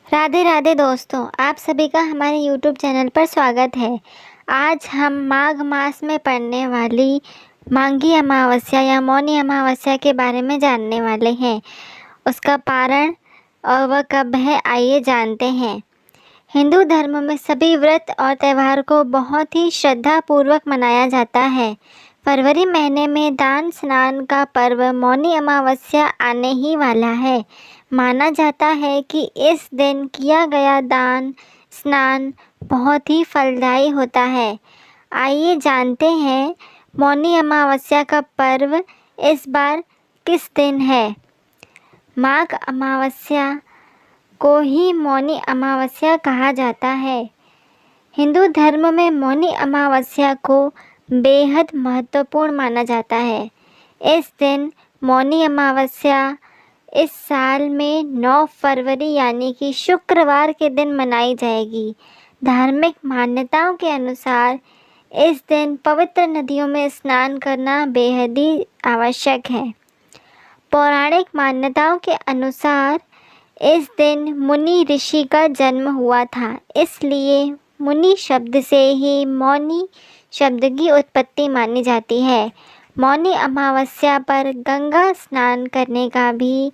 राधे राधे दोस्तों, आप सभी का हमारे YouTube चैनल पर स्वागत है। आज हम माघ मास में पड़ने वाली माघी अमावस्या या मौनी अमावस्या के बारे में जानने वाले हैं। उसका पारण और वह कब है, आइए जानते हैं। हिंदू धर्म में सभी व्रत और त्यौहार को बहुत ही श्रद्धापूर्वक मनाया जाता है। फरवरी महीने में दान स्नान का पर्व मौनी अमावस्या आने ही वाला है। माना जाता है कि इस दिन किया गया दान स्नान बहुत ही फलदायी होता है। आइए जानते हैं मौनी अमावस्या का पर्व इस बार किस दिन है। माघ अमावस्या को ही मौनी अमावस्या कहा जाता है। हिंदू धर्म में मौनी अमावस्या को बेहद महत्वपूर्ण माना जाता है। इस दिन मौनी अमावस्या इस साल में 9 फरवरी यानी कि शुक्रवार के दिन मनाई जाएगी। धार्मिक मान्यताओं के अनुसार इस दिन पवित्र नदियों में स्नान करना बेहद ही आवश्यक है। पौराणिक मान्यताओं के अनुसार इस दिन मुनि ऋषि का जन्म हुआ था, इसलिए मुनि शब्द से ही मौनी शब्द की उत्पत्ति मानी जाती है। मौनी अमावस्या पर गंगा स्नान करने का भी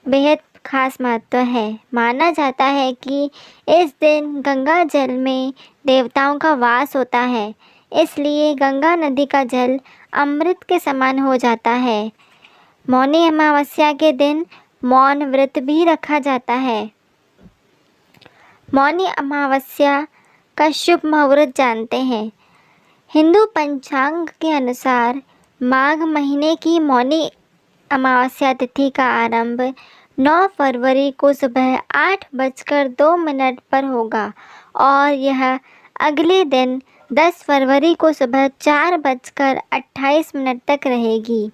बेहद खास महत्व है। माना जाता है कि इस दिन गंगा जल में देवताओं का वास होता है, इसलिए गंगा नदी का जल अमृत के समान हो जाता है। मौनी अमावस्या के दिन मौन व्रत भी रखा जाता है। मौनी अमावस्या का शुभ मुहूर्त जानते हैं। हिंदू पंचांग के अनुसार माघ महीने की मौनी अमावस्या तिथि का आरंभ 9 फरवरी को सुबह 8:02 पर होगा और यह अगले दिन 10 फरवरी को सुबह 4:28 तक रहेगी।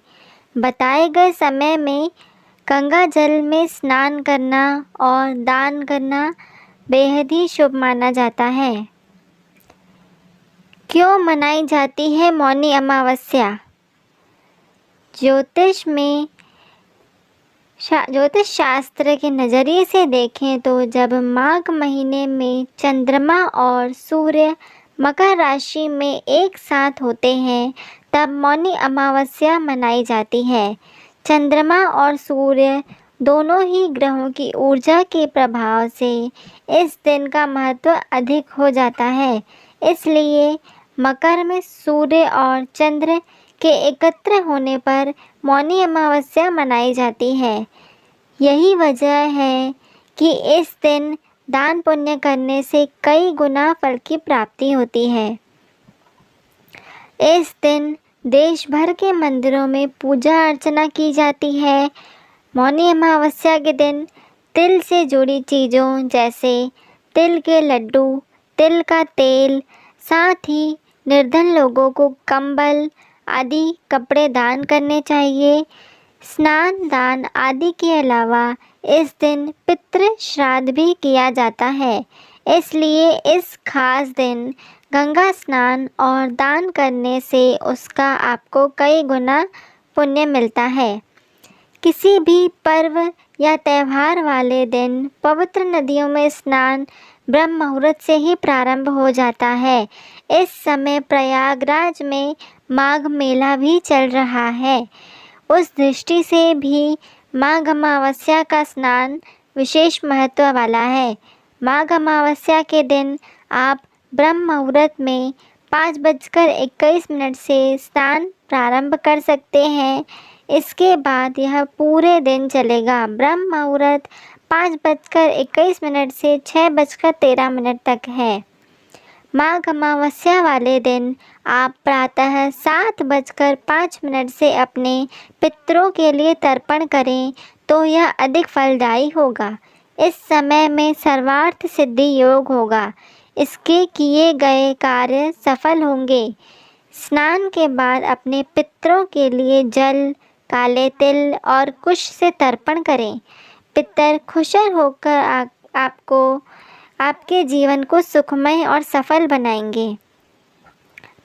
बताए गए समय में गंगा जल में स्नान करना और दान करना बेहद ही शुभ माना जाता है। क्यों मनाई जाती है मौनी अमावस्या? ज्योतिष शास्त्र के नज़रिए से देखें तो जब माघ महीने में चंद्रमा और सूर्य मकर राशि में एक साथ होते हैं तब मौनी अमावस्या मनाई जाती है। चंद्रमा और सूर्य दोनों ही ग्रहों की ऊर्जा के प्रभाव से इस दिन का महत्व अधिक हो जाता है, इसलिए मकर में सूर्य और चंद्र के एकत्र होने पर मौनी अमावस्या मनाई जाती है। यही वजह है कि इस दिन दान पुण्य करने से कई गुना फल की प्राप्ति होती है। इस दिन देश भर के मंदिरों में पूजा अर्चना की जाती है। मौनी अमावस्या के दिन तिल से जुड़ी चीज़ों जैसे तिल के लड्डू, तिल का तेल, साथ ही निर्धन लोगों को कंबल आदि कपड़े दान करने चाहिए। स्नान दान आदि के अलावा इस दिन पितृ श्राद्ध भी किया जाता है, इसलिए इस खास दिन गंगा स्नान और दान करने से उसका आपको कई गुना पुण्य मिलता है। किसी भी पर्व या त्यौहार वाले दिन पवित्र नदियों में स्नान ब्रह्म मुहूर्त से ही प्रारंभ हो जाता है। इस समय प्रयागराज में माघ मेला भी चल रहा है। उस दृष्टि से भी माघ अमावस्या का स्नान विशेष महत्व वाला है। माघ अमावस्या के दिन आप ब्रह्म मुहूर्त में 5:21 से स्नान प्रारंभ कर सकते हैं। इसके बाद यह पूरे दिन चलेगा। ब्रह्म मुहूर्त 5:21 से 6:13 तक है। माघ अमावस्या वाले दिन आप प्रातः 7:05 से अपने पितरों के लिए तर्पण करें तो यह अधिक फलदायी होगा। इस समय में सर्वार्थ सिद्धि योग होगा। इसके किए गए कार्य सफल होंगे। स्नान के बाद अपने पितरों के लिए जल, काले तिल और कुश से तर्पण करें। पितर खुश होकर आपको आपके जीवन को सुखमय और सफल बनाएंगे।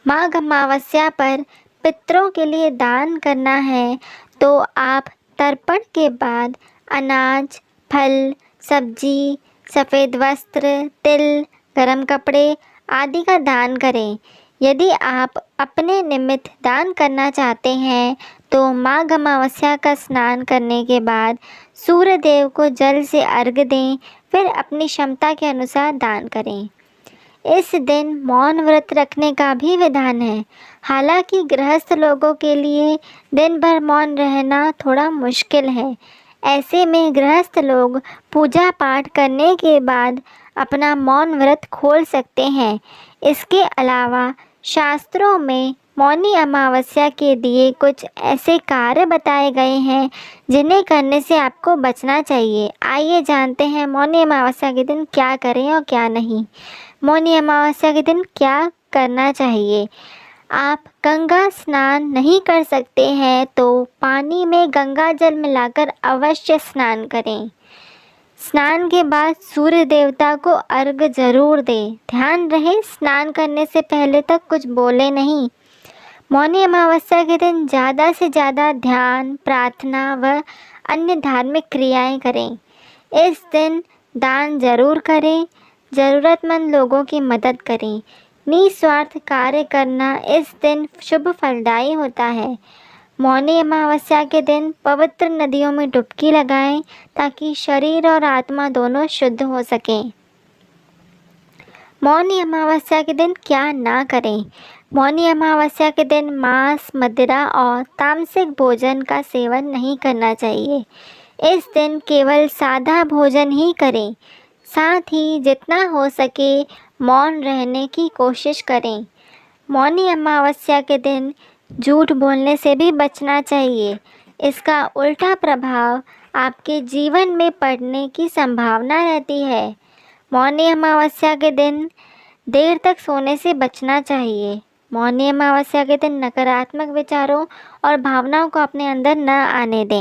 माघ अमावस्या पर पितरों के लिए दान करना है तो आप तर्पण के बाद अनाज, फल, सब्जी, सफ़ेद वस्त्र, तिल, गर्म कपड़े आदि का दान करें। यदि आप अपने निमित्त दान करना चाहते हैं तो माघ अमावस्या का स्नान करने के बाद सूर्य देव को जल से अर्घ्य दें, फिर अपनी क्षमता के अनुसार दान करें। इस दिन मौन व्रत रखने का भी विधान है। हालांकि गृहस्थ लोगों के लिए दिन भर मौन रहना थोड़ा मुश्किल है। ऐसे में गृहस्थ लोग पूजा पाठ करने के बाद अपना मौन व्रत खोल सकते हैं। इसके अलावा शास्त्रों में मौनी अमावस्या के दिए कुछ ऐसे कार्य बताए गए हैं जिन्हें करने से आपको बचना चाहिए। आइए जानते हैं मौनी अमावस्या के दिन क्या करें और क्या नहीं। मौनी अमावस्या के दिन क्या करना चाहिए। आप गंगा स्नान नहीं कर सकते हैं तो पानी में गंगा जल मिलाकर अवश्य स्नान करें। स्नान के बाद सूर्य देवता को अर्घ्य जरूर दें। ध्यान रहे स्नान करने से पहले तक कुछ बोले नहीं। मौनी अमावस्या के दिन ज़्यादा से ज़्यादा ध्यान, प्रार्थना व अन्य धार्मिक क्रियाएं करें। इस दिन दान जरूर करें, ज़रूरतमंद लोगों की मदद करें। निस्वार्थ कार्य करना इस दिन शुभ फलदायी होता है। मौनी अमावस्या के दिन पवित्र नदियों में डुबकी लगाएं ताकि शरीर और आत्मा दोनों शुद्ध हो सकें। मौनी अमावस्या के दिन क्या ना करें। मौनी अमावस्या के दिन मांस, मदिरा और तामसिक भोजन का सेवन नहीं करना चाहिए। इस दिन केवल सादा भोजन ही करें। साथ ही जितना हो सके मौन रहने की कोशिश करें। मौनी अमावस्या के दिन झूठ बोलने से भी बचना चाहिए। इसका उल्टा प्रभाव आपके जीवन में पड़ने की संभावना रहती है। मौनी अमावस्या के दिन देर तक सोने से बचना चाहिए। मौनी अमावस्या के दिन नकारात्मक विचारों और भावनाओं को अपने अंदर न आने दें।